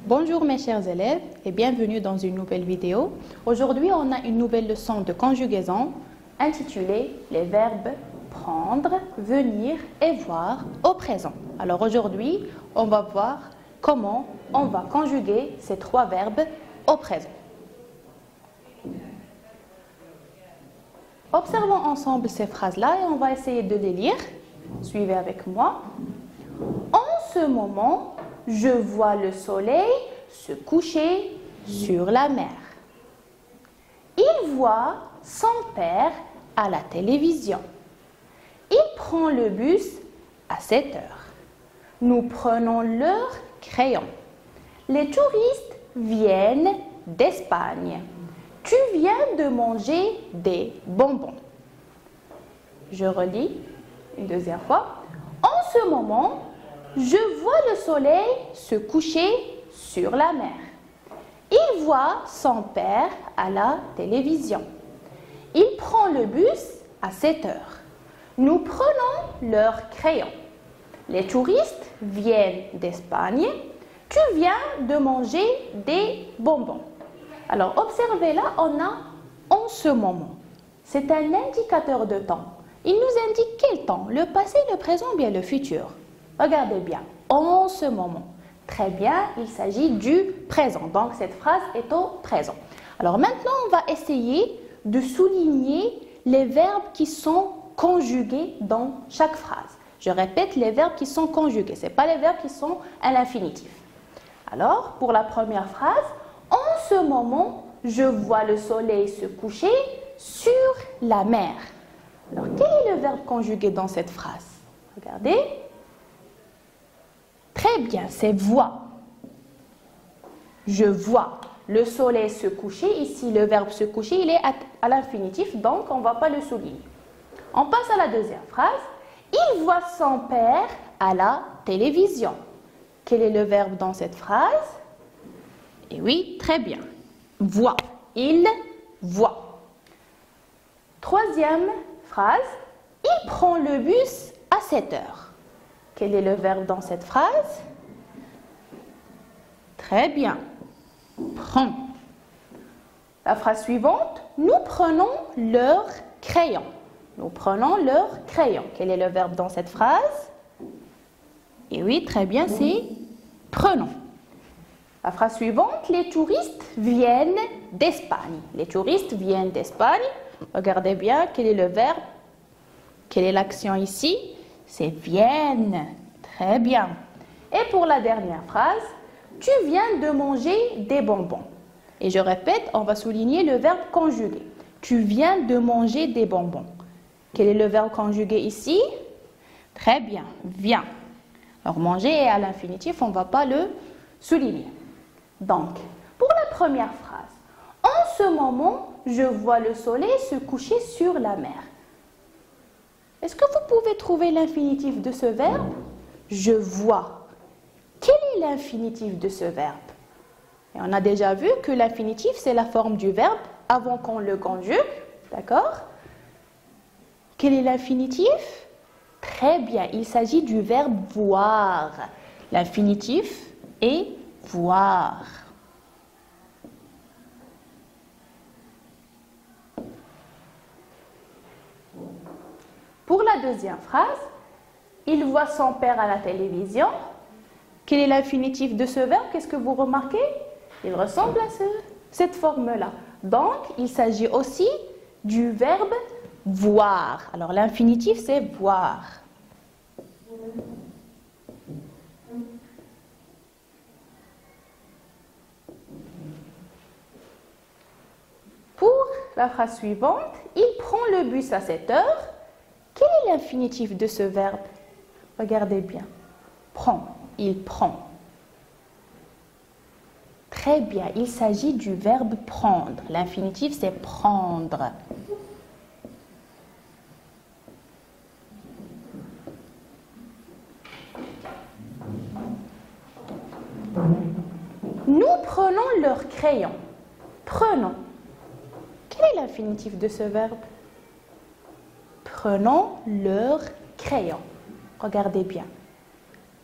Bonjour mes chers élèves et bienvenue dans une nouvelle vidéo. Aujourd'hui, on a une nouvelle leçon de conjugaison intitulée les verbes prendre, venir et voir au présent. Alors aujourd'hui, on va voir comment on va conjuguer ces trois verbes au présent. Observons ensemble ces phrases-là et on va essayer de les lire. Suivez avec moi. En ce moment, je vois le soleil se coucher sur la mer. Il voit son père à la télévision. Il prend le bus à 7 heures. Nous prenons leur crayon. Les touristes viennent d'Espagne. Tu viens de manger des bonbons. Je relis une deuxième fois. En ce moment, je vois le soleil se coucher sur la mer. Il voit son père à la télévision. Il prend le bus à 7 heures. Nous prenons leur crayon. Les touristes viennent d'Espagne. Tu viens de manger des bonbons. Alors, observez là, on a en ce moment. C'est un indicateur de temps. Il nous indique quel temps? Le passé, le présent ou bien le futur? Regardez bien. En ce moment. Très bien, il s'agit du présent. Donc, cette phrase est au présent. Alors, maintenant, on va essayer de souligner les verbes qui sont conjugués dans chaque phrase. Je répète, les verbes qui sont conjugués. Ce n'est pas les verbes qui sont à l'infinitif. Alors, pour la première phrase, en ce moment, je vois le soleil se coucher sur la mer. Alors, quel est le verbe conjugué dans cette phrase? Regardez. Très bien, c'est voir. Je vois le soleil se coucher. Ici, le verbe se coucher, il est à l'infinitif, donc on ne va pas le souligner. On passe à la deuxième phrase. Il voit son père à la télévision. Quel est le verbe dans cette phrase? Eh oui, très bien. Voit. Il voit. Troisième phrase. Il prend le bus à 7 heures. Quel est le verbe dans cette phrase? Très bien. Prend. La phrase suivante. Nous prenons leur crayon. Nous prenons leur crayon. Quel est le verbe dans cette phrase? Et oui, très bien, c'est prenons. La phrase suivante. Les touristes viennent d'Espagne. Les touristes viennent d'Espagne. Regardez bien, quel est le verbe? Quelle est l'action ici? C'est viennent. Très bien. Et pour la dernière phrase, tu viens de manger des bonbons. Et je répète, on va souligner le verbe conjugué. Tu viens de manger des bonbons. Quel est le verbe conjugué ici? Très bien, viens. Alors manger est à l'infinitif, on ne va pas le souligner. Donc, pour la première phrase, en ce moment, je vois le soleil se coucher sur la mer. Est-ce que vous pouvez trouver l'infinitif de ce verbe? Je vois. Quel est l'infinitif de ce verbe? Et on a déjà vu que l'infinitif, c'est la forme du verbe avant qu'on le conjugue. D'accord? Quel est l'infinitif? Très bien, il s'agit du verbe voir. L'infinitif est voir. Pour la deuxième phrase, il voit son père à la télévision. Quel est l'infinitif de ce verbe? Qu'est-ce que vous remarquez? Il ressemble à cette forme-là. Donc, il s'agit aussi du verbe voir. Alors, l'infinitif, c'est voir. Pour la phrase suivante, il prend le bus à 7 heures. Quel est l'infinitif de ce verbe? Regardez bien. Prend. Il prend. Très bien, il s'agit du verbe prendre. L'infinitif, c'est prendre. Nous prenons leur crayon. Prenons. Quel est l'infinitif de ce verbe? Prenons leur crayon. crayon. Regardez bien.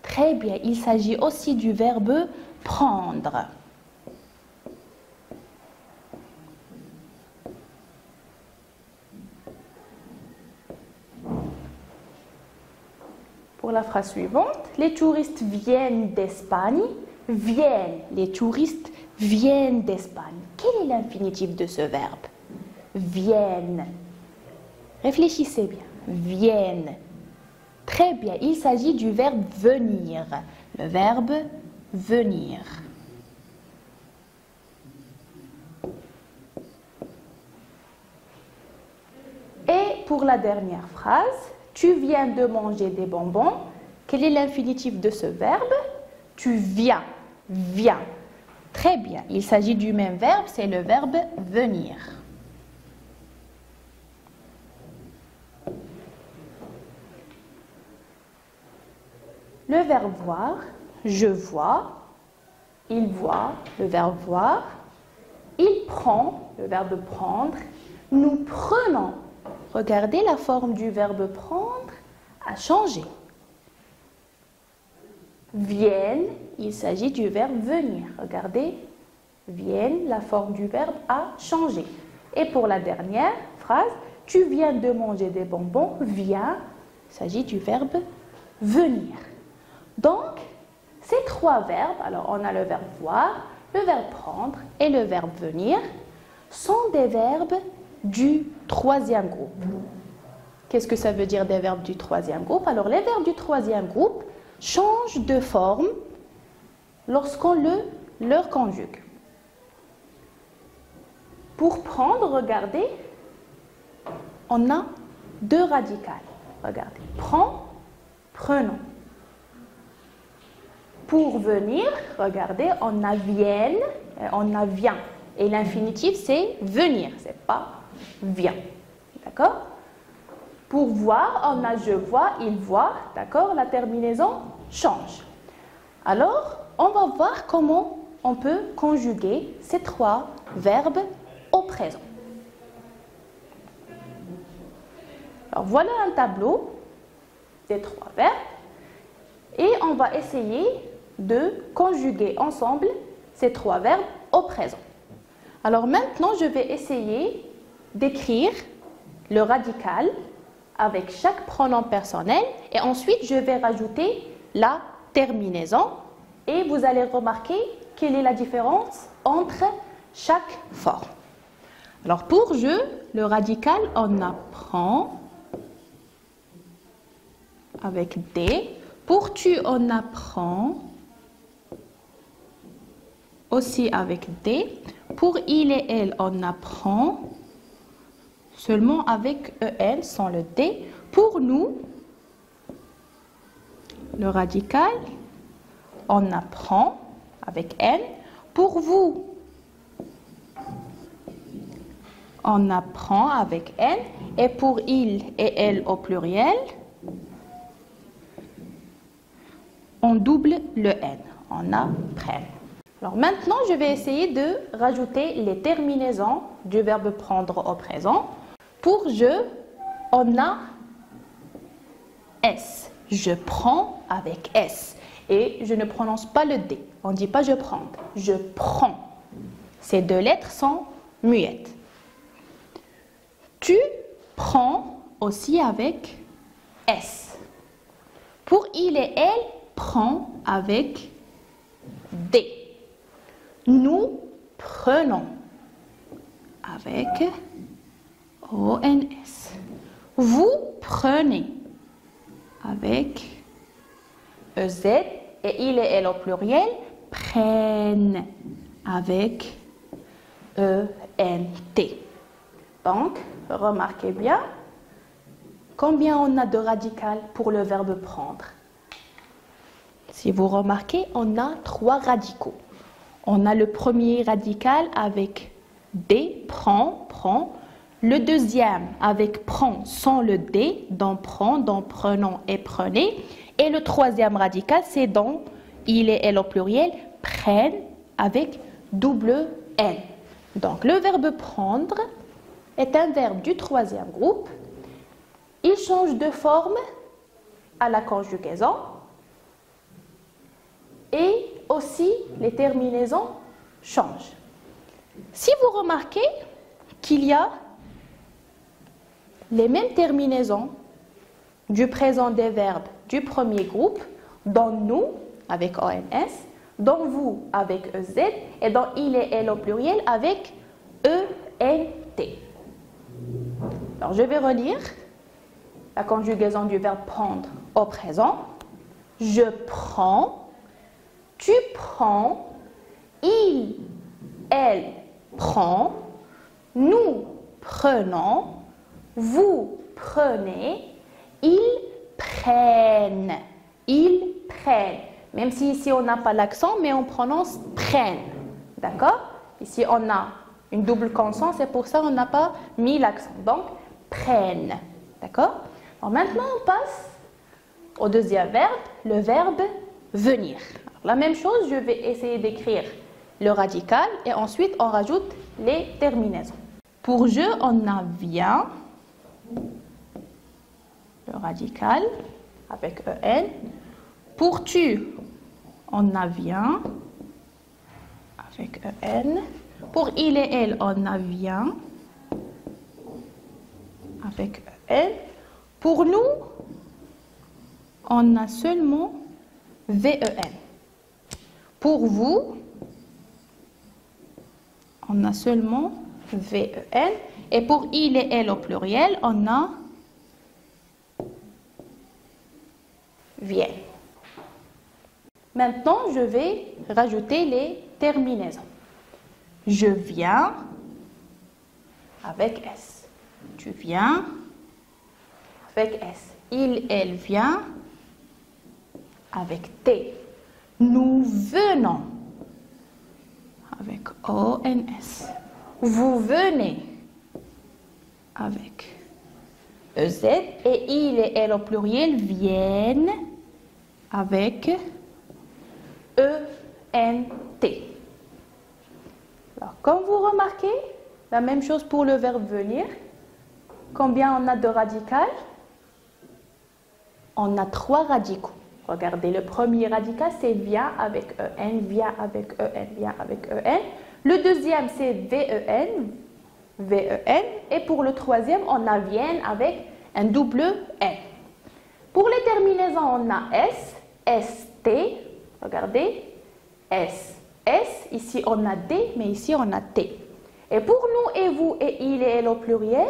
Très bien, il s'agit aussi du verbe prendre. Pour la phrase suivante, les touristes viennent d'Espagne. Viennent, les touristes viennent d'Espagne. Quel est l'infinitif de ce verbe? Viennent. Réfléchissez bien. Viennent. Très bien, il s'agit du verbe venir. Le verbe venir. Et pour la dernière phrase, tu viens de manger des bonbons. Quel est l'infinitif de ce verbe? Tu viens. Viens. Très bien, il s'agit du même verbe, c'est le verbe venir. Le verbe voir, je vois, il voit, le verbe voir, il prend, le verbe prendre, nous prenons. Regardez, la forme du verbe prendre a changé. Viennent, il s'agit du verbe venir. Regardez, viennent, la forme du verbe a changé. Et pour la dernière phrase, tu viens de manger des bonbons, viens, il s'agit du verbe venir. Donc, ces trois verbes, alors on a le verbe voir, le verbe prendre et le verbe venir, sont des verbes du troisième groupe. Qu'est-ce que ça veut dire des verbes du troisième groupe? Alors, les verbes du troisième groupe changent de forme lorsqu'on leur conjugue. Pour prendre, regardez, on a deux radicales. Regardez, prends, prenons. Pour venir, regardez, on a vienne, on a vient. Et l'infinitif, c'est venir, c'est pas vient. D'accord? Pour voir, on a je vois, il voit. D'accord? La terminaison change. Alors, on va voir comment on peut conjuguer ces trois verbes au présent. Alors, voilà un tableau des trois verbes. Et on va essayer de conjuguer ensemble ces trois verbes au présent. Alors maintenant, je vais essayer d'écrire le radical avec chaque pronom personnel et ensuite je vais rajouter la terminaison et vous allez remarquer quelle est la différence entre chaque forme. Alors pour je, le radical, on apprend avec des. Pour tu, on apprend aussi avec des. Pour il et elle, on apprend seulement avec EL sans le D. Pour nous, le radical, on apprend avec N. Pour vous, on apprend avec N. Et pour il et elle au pluriel, on double le N. On apprend. Alors maintenant, je vais essayer de rajouter les terminaisons du verbe prendre au présent. Pour je, on a S. Je prends avec S. Et je ne prononce pas le D. On ne dit pas je prends. Je prends. Ces deux lettres sont muettes. Tu prends aussi avec S. Pour il et elle, prend avec D. Nous prenons avec ONS. Vous prenez avec EZ et il et elle au pluriel prennent avec ENT. Donc, remarquez bien combien on a de radicales pour le verbe prendre. Si vous remarquez, on a trois radicaux. On a le premier radical avec D, prend, prend. Le deuxième avec prend sans le D, dans prend, dans prenons et prenez. Et le troisième radical, c'est dans il et elle au pluriel, prennent avec double N. Donc le verbe prendre est un verbe du troisième groupe. Il change de forme à la conjugaison. Et aussi, les terminaisons changent. Si vous remarquez qu'il y a les mêmes terminaisons du présent des verbes du premier groupe, dans nous avec ONS, dans vous avec EZ et dans il et elle au pluriel avec ENT. Alors je vais relire la conjugaison du verbe prendre au présent. Je prends, tu prends, il, elle prend, nous prenons, vous prenez, ils prennent. Ils prennent. Même si ici on n'a pas l'accent, mais on prononce prennent. D'accord? Ici on a une double consonne, c'est pour ça qu'on n'a pas mis l'accent. Donc, prennent. D'accord? Alors maintenant on passe au deuxième verbe, le verbe venir. Alors, la même chose, je vais essayer d'écrire le radical et ensuite on rajoute les terminaisons. Pour je, on a vient, le radical avec EN. Pour tu, on a vient avec EN. Pour il et elle, on a vient avec EN. Pour nous, on a seulement VEN. Pour vous, on a seulement VEN. Et pour il et elle au pluriel, on a viennent. Maintenant, je vais rajouter les terminaisons. Je viens avec S. Tu viens avec S. Il, elle vient avec T. Nous venons avec ONS. Vous venez avec EZ. Et il et elle au pluriel viennent avec ENT. Alors, comme vous remarquez, la même chose pour le verbe venir. Combien on a de radicales? On a 3 radicaux. Regardez, le premier radical, c'est vient avec EN, vient avec EN, vient avec EN. Le deuxième, c'est VEN, VEN. Et pour le troisième, on a viennent avec un double N. Pour les terminaisons, on a S, ST. Regardez, S, S. Ici, on a D, mais ici, on a T. Et pour nous et vous et il et elle au pluriel,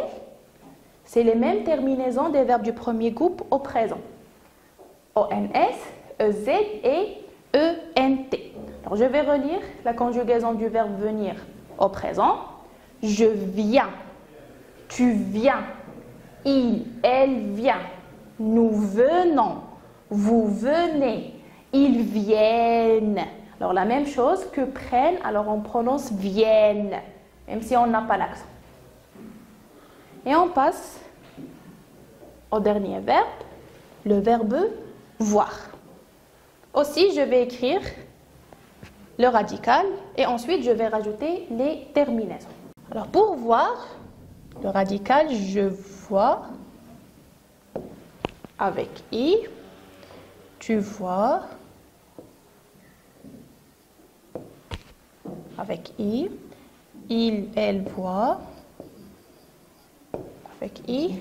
c'est les mêmes terminaisons des verbes du premier groupe au présent. ONS, EZ et ENT. Alors, je vais relire la conjugaison du verbe venir au présent. Je viens, tu viens, il, elle vient, nous venons, vous venez, ils viennent. Alors, la même chose que prennent, alors on prononce viennent, même si on n'a pas l'accent. Et on passe au dernier verbe, le verbe voir. Aussi, je vais écrire le radical et ensuite je vais rajouter les terminaisons. Alors, pour voir, le radical, je vois avec I, tu vois avec I, il, elle voit avec I.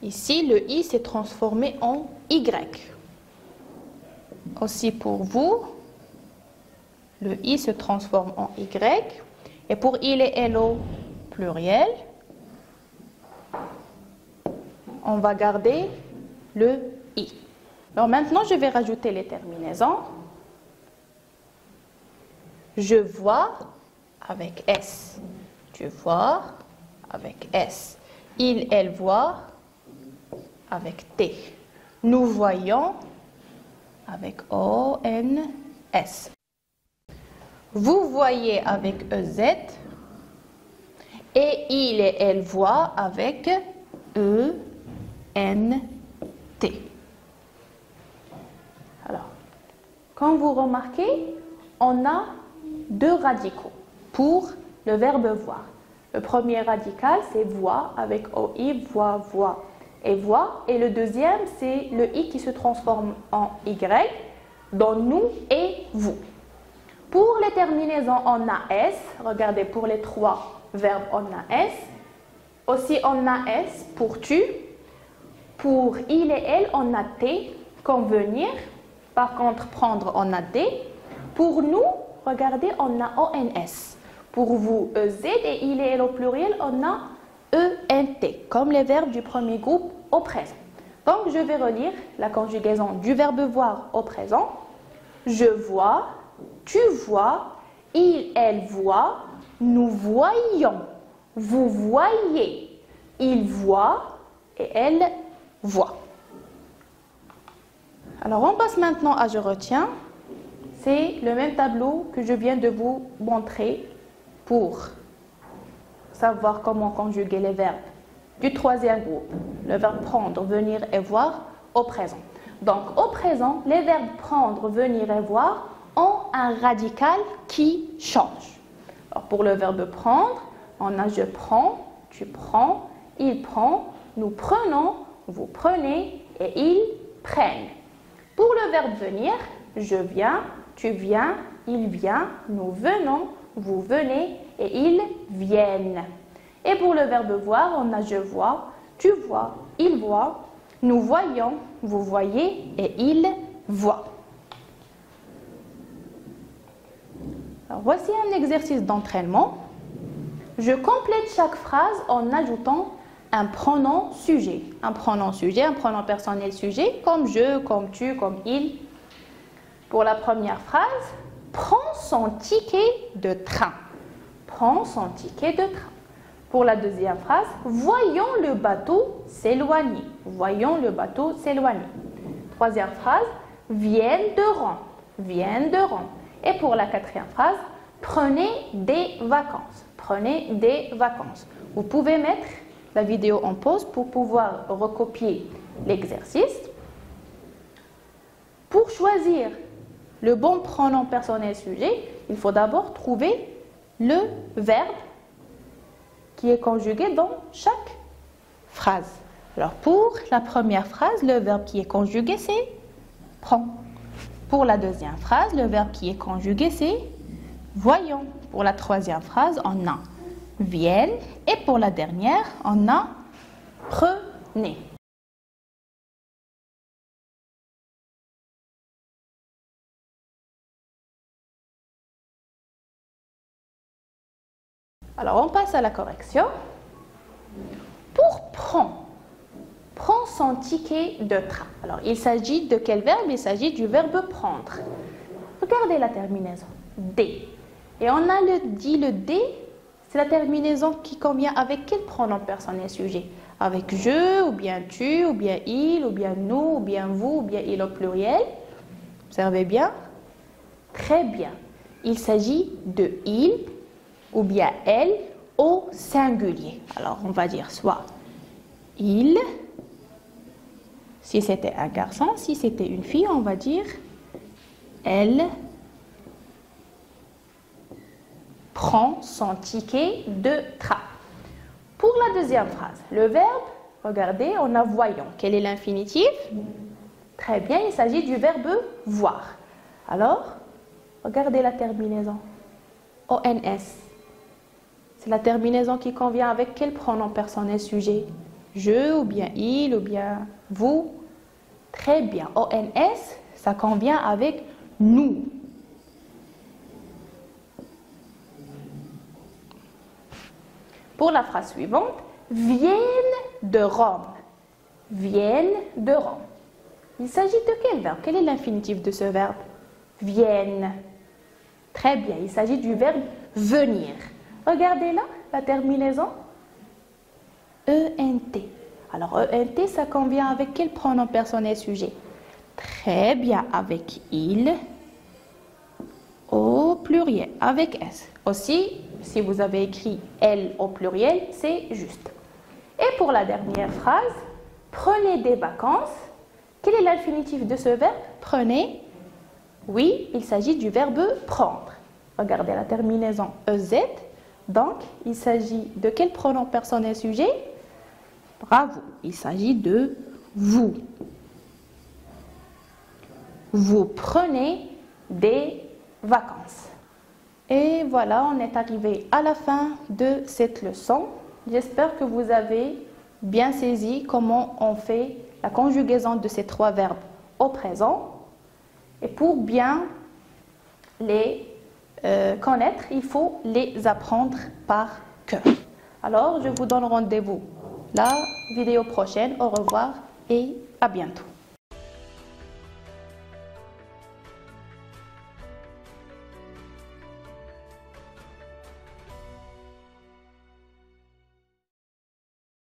Ici, le I s'est transformé en Y. Aussi pour vous, le I se transforme en Y. Et pour il et elle au pluriel, on va garder le I. Alors maintenant, je vais rajouter les terminaisons. Je vois avec S. Tu vois avec S. Il, elle voit avec T. Nous voyons avec ONS. Vous voyez avec EZ. Et il et elle voient avec ENT. Alors, quand vous remarquez, on a 2 radicaux pour le verbe voir. Le premier radical, c'est voix avec OI, voix, voix et voix. Et le deuxième, c'est le I qui se transforme en Y, dans nous et vous. Pour les terminaisons en AS, regardez pour les 3 verbes en AS, aussi en AS pour tu, pour il et elle on a T, convenir, par contre prendre on a D. Pour nous, regardez, on a ONS. Pour vous, EZ et il et elle au pluriel, on a ENT, comme les verbes du premier groupe au présent. Donc, je vais relire la conjugaison du verbe voir au présent. Je vois, tu vois, il, elle voit, nous voyons, vous voyez, il voit et elle voit. Alors, on passe maintenant à je retiens. C'est le même tableau que je viens de vous montrer pour savoir comment conjuguer les verbes du troisième groupe. Le verbe prendre, venir et voir au présent. Donc, au présent, les verbes prendre, venir et voir ont un radical qui change. Alors, pour le verbe prendre, on a je prends, tu prends, il prend, nous prenons, vous prenez et ils prennent. Pour le verbe venir, je viens, tu viens, il vient, nous venons, vous venez et ils viennent. Et pour le verbe voir, on a je vois, tu vois, il voit, nous voyons, vous voyez et il voit. Alors, voici un exercice d'entraînement. Je complète chaque phrase en ajoutant un pronom sujet. Un pronom sujet, un pronom personnel sujet, comme je, comme tu, comme il. Pour la première phrase, prends son ticket de train. Prends son ticket de train. Pour la deuxième phrase, voyons le bateau s'éloigner. Voyons le bateau s'éloigner. Troisième phrase, viennent de rang. Viennent de rang. Et pour la quatrième phrase, prenez des vacances. Prenez des vacances. Vous pouvez mettre la vidéo en pause pour pouvoir recopier l'exercice. Pour choisir le bon pronom personnel sujet, il faut d'abord trouver le verbe qui est conjugué dans chaque phrase. Alors pour la première phrase, le verbe qui est conjugué c'est prends. Pour la deuxième phrase, le verbe qui est conjugué c'est voyons. Pour la troisième phrase, on a viennent et pour la dernière, on a prenez. Alors, on passe à la correction. Pour prends, prends son ticket de train. Alors, il s'agit de quel verbe? Il s'agit du verbe prendre. Regardez la terminaison. D. Et on a le D, c'est la terminaison qui convient avec quel pronom personnel sujet? Avec je, ou bien tu, ou bien il, ou bien nous, ou bien vous, ou bien il au pluriel. Observez bien. Très bien. Il s'agit de il, ou bien elle au singulier. Alors, on va dire soit il, si c'était un garçon, si c'était une fille, on va dire elle prend son ticket de train. Pour la deuxième phrase, le verbe, regardez, on a voyons. Quel est l'infinitif? Très bien, il s'agit du verbe voir. Alors, regardez la terminaison. ONS. C'est la terminaison qui convient avec quel pronom personnel sujet? Je, ou bien il, ou bien vous. Très bien. ONS, ça convient avec nous. Pour la phrase suivante, viennent de Rome. Viennent de Rome. Il s'agit de quel verbe? Quel est l'infinitif de ce verbe? Viennent. Très bien, il s'agit du verbe venir. Regardez là, la terminaison ENT. Alors, ENT, ça convient avec quel pronom personnel sujet? Très bien, avec il au pluriel, avec S. Aussi, si vous avez écrit elle au pluriel, c'est juste. Et pour la dernière phrase, prenez des vacances. Quel est l'infinitif de ce verbe? Prenez. Oui, il s'agit du verbe prendre. Regardez la terminaison EZ. Donc, il s'agit de quel pronom personnel sujet? Bravo, il s'agit de vous. Vous prenez des vacances. Et voilà, on est arrivé à la fin de cette leçon. J'espère que vous avez bien saisi comment on fait la conjugaison de ces trois verbes au présent. Et pour bien les connaître, il faut les apprendre par cœur. Alors, je vous donne rendez-vous la vidéo prochaine. Au revoir et à bientôt.